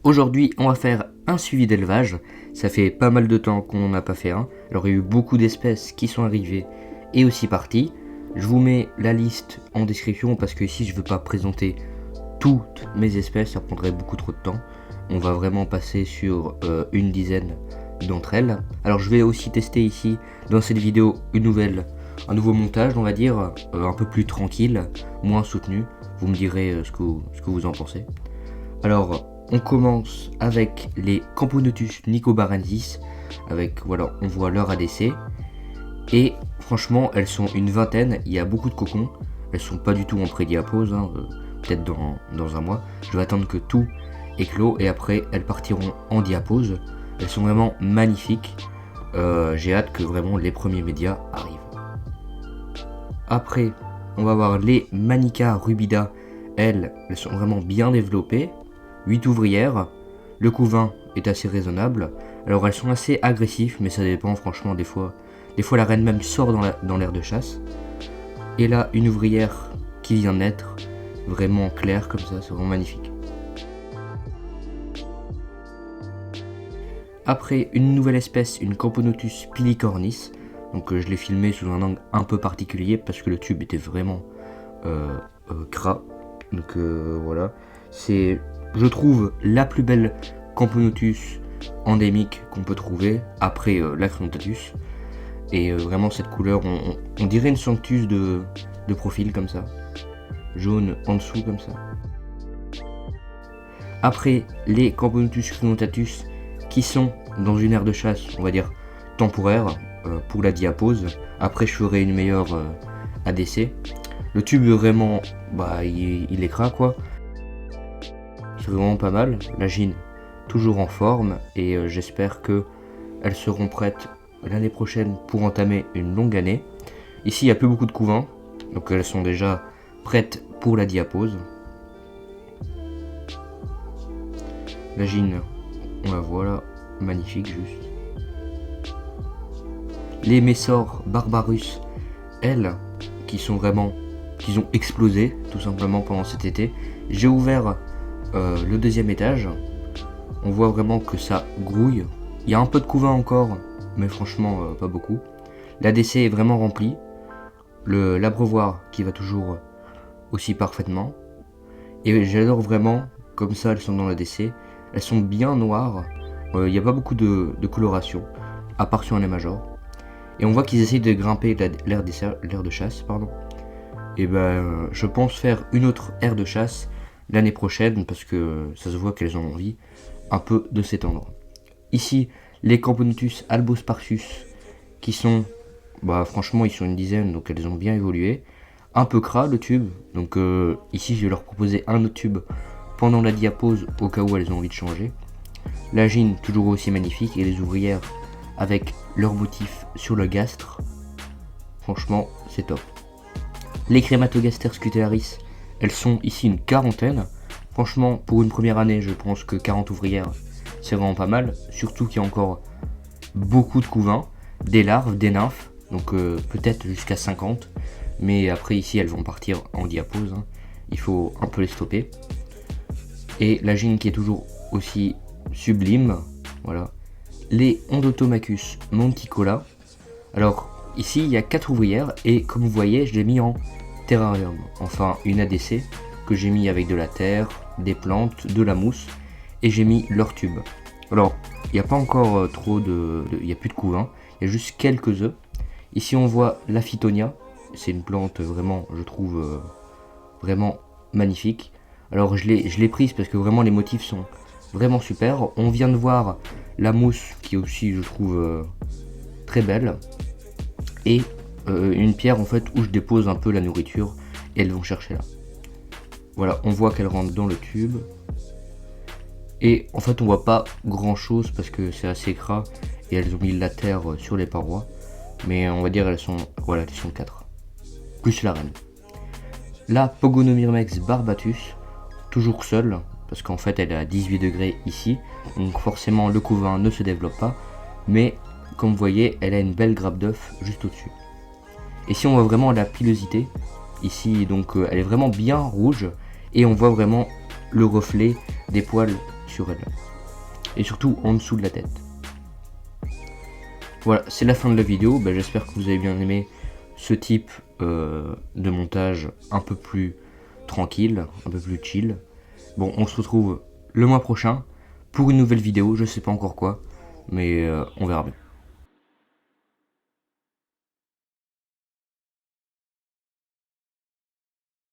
Aujourd'hui, on va faire un suivi d'élevage. Ça fait pas mal de temps qu'on n'en a pas fait un. Alors il y a eu beaucoup d'espèces qui sont arrivées et aussi parties. Je vous mets la liste en description parce que ici je ne veux pas présenter toutes mes espèces, ça prendrait beaucoup trop de temps. On va vraiment passer sur une dizaine d'entre elles. Alors je vais aussi tester ici dans cette vidéo un nouveau montage, on va dire, un peu plus tranquille, moins soutenu. Vous me direz ce que vous en pensez. Alors on commence avec les Camponotus nicobarensis, avec voilà, on voit leur ADC. Et franchement, elles sont une vingtaine, il y a beaucoup de cocons. Elles sont pas du tout en pré-diapose, hein, peut-être dans un mois. Je vais attendre que tout éclot et après elles partiront en diapose. Elles sont vraiment magnifiques. J'ai hâte que vraiment les premiers médias arrivent. Après, on va voir les Manica rubida. Elles sont vraiment bien développées. 8 ouvrières. Le couvain est assez raisonnable. Alors elles sont assez agressives, mais ça dépend franchement des fois. Des fois la reine même sort dans l'aire de chasse. Et là, une ouvrière qui vient naître, vraiment claire comme ça, c'est vraiment magnifique. Après, une nouvelle espèce, une Camponotus pilicornis. Donc je l'ai filmé sous un angle un peu particulier parce que le tube était vraiment gras. Donc voilà. C'est, je trouve, la plus belle Camponotus endémique qu'on peut trouver après l'Acrontatus. Et vraiment cette couleur, on dirait une Sanctus de profil comme ça. Jaune en dessous comme ça. Après, les Camponotus crinontatus qui sont dans une aire de chasse, on va dire temporaire, pour la diapose. Après je ferai une meilleure ADC. Le tube vraiment, bah il est gras quoi. C'est vraiment pas mal. La gine toujours en forme et j'espère que elles seront prêtes l'année prochaine pour entamer une longue année. Ici il n'y a plus beaucoup de couvains, donc elles sont déjà prêtes pour la diapose. La gine, on la voit là, magnifique juste. Les Messor barbarus, elles, qui ont explosé tout simplement pendant cet été. J'ai ouvert le deuxième étage. On voit vraiment que ça grouille. Il y a un peu de couvain encore, mais franchement pas beaucoup. L'ADC est vraiment rempli. L'abreuvoir qui va toujours aussi parfaitement. Et j'adore vraiment, comme ça elles sont dans l'ADC. Elles sont bien noires. Il n'y a pas beaucoup de coloration, à part sur un major. Et on voit qu'ils essayent de grimper l'aire de chasse. Et ben, je pense faire une autre aire de chasse l'année prochaine parce que ça se voit qu'elles ont envie un peu de s'étendre. Ici, les Camponotus albosparsus qui sont, bah franchement ils sont une dizaine donc elles ont bien évolué. Un peu gras le tube, donc ici je vais leur proposer un autre tube pendant la diapose au cas où elles ont envie de changer. La gine toujours aussi magnifique et les ouvrières avec leur motif sur le gastre. Franchement c'est top. Les Crématogaster scutellaris, elles sont ici une quarantaine. Franchement pour une première année je pense que 40 ouvrières c'est vraiment pas mal. Surtout qu'il y a encore beaucoup de couvains, des larves, des nymphes. Donc peut-être jusqu'à 50. Mais après ici elles vont partir en diapose. Hein. Il faut un peu les stopper. Et la gine qui est toujours aussi sublime. Voilà. Les Ondotomachus monticola. Alors ici il y a 4 ouvrières et comme vous voyez je l'ai mis en terrarium. Enfin une ADC que j'ai mis avec de la terre, des plantes, de la mousse et j'ai mis leur tube. Alors il n'y a pas encore il n'y a plus de couvain, il y a juste quelques œufs. Ici on voit la Phytonia, c'est une plante vraiment je trouve vraiment magnifique. Alors je l'ai prise parce que vraiment les motifs sont vraiment super. On vient de voir la mousse qui est aussi je trouve très belle. Et une pierre en fait où je dépose un peu la nourriture et elles vont chercher là. Voilà, on voit qu'elles rentrent dans le tube. Et en fait on voit pas grand chose parce que c'est assez gras et elles ont mis de la terre sur les parois. Mais on va dire elles sont 4. Plus la reine. La Pogonomyrmex barbatus, toujours seule, parce qu'en fait elle est à 18 degrés ici, donc forcément le couvain ne se développe pas, mais comme vous voyez elle a une belle grappe d'œuf juste au-dessus. Et si on voit vraiment la pilosité, ici donc elle est vraiment bien rouge, et on voit vraiment le reflet des poils sur elle. Et surtout en dessous de la tête. Voilà, c'est la fin de la vidéo. J'espère que vous avez bien aimé ce type de montage un peu plus tranquille, un peu plus chill. Bon, on se retrouve le mois prochain pour une nouvelle vidéo, je sais pas encore quoi, mais on verra bien.